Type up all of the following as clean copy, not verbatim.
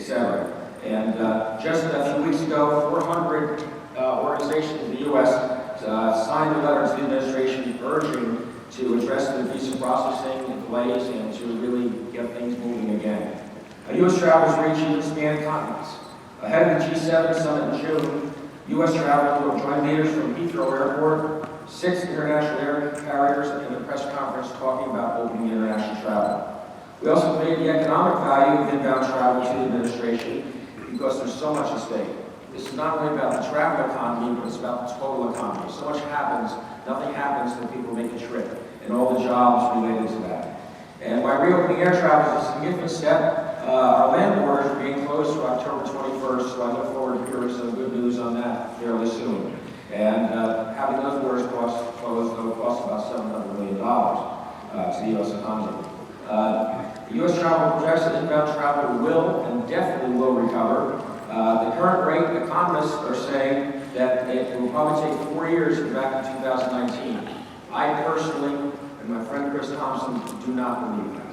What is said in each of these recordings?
etc. And just a few weeks ago, 400 organizations in the U.S. Signed a letter to the administration urging to address the visa processing and delays and to really get things moving again. U.S. travelers reach even span continents. Ahead of the G7 summit in June, U.S. travelers will join leaders from Heathrow Airport, 6 international air carriers, and a press conference talking about opening international travel. We also made the economic value of inbound travel to the administration because there's so much at stake. This is not only about the travel economy, but it's about the total economy. So much happens, nothing happens when people make a trip, and all the jobs related to that. And while reopening air travel is a significant step, our land borders are being closed through October 21st, so I look forward to hearing some good news on that fairly soon. And having those borders closed will cost about $700 million to the U.S. economy. The U.S. travel projects that inbound travel will and definitely will recover. The current rate, economists are saying that it will probably take 4 years to get back in 2019. I personally, and my friend Chris Thompson, do not believe that.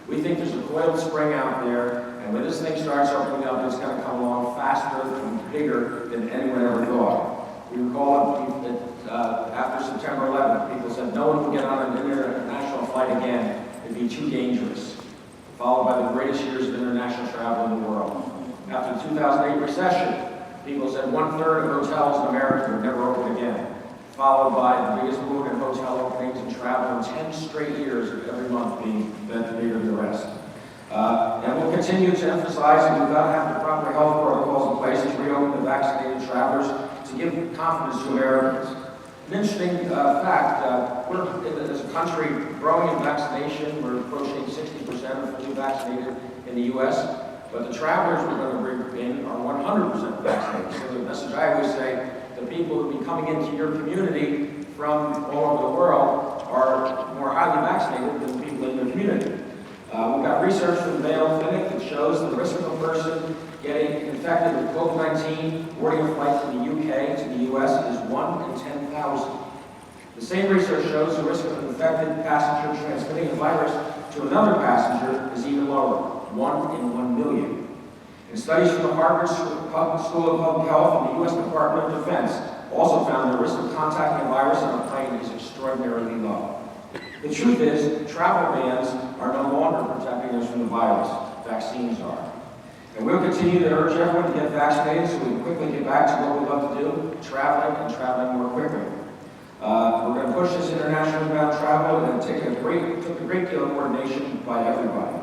We think there's a coiled spring out there, and when this thing starts opening up, it's going to come along faster and bigger than anyone ever thought. We recall that after September 11th, people said no one can get on an international flight again. It'd be too dangerous. Followed by the greatest years of international travel in the world. After the 2008 recession, people said 1/3 of hotels in America would never open again. Followed by the biggest boom in hotel openings and travel in 10 straight years of every month being bigger than the rest. And we'll continue to emphasize that we've got to have the proper health protocols in place to reopen the vaccinated travelers to give confidence to Americans. An interesting fact, we're, as a country, growing in vaccination. We're approaching 60% of fully vaccinated in the U.S., but the travelers we're going to bring in are 100% vaccinated. So the message I always say, the people who will be coming into your community from all over the world are more highly vaccinated than people in your community. We've got research from the Mayo Clinic that shows the risk of a person getting infected with COVID-19 boarding a flight from the UK to the US is 1 in 10,000. The same research shows the risk of an infected passenger transmitting the virus to another passenger is even lower, 1 in 1 million. And studies from the Harvard School of Public Health and the U.S. Department of Defense also found the risk of contacting a virus on a plane is extraordinarily low. The truth is, travel bans are no longer protecting us from the virus. Vaccines are. And we'll continue to urge everyone to get vaccinated so we can quickly get back to what we love to do, traveling and traveling more quickly. We're going to push this international inbound travel, and it took a great deal of coordination by everybody.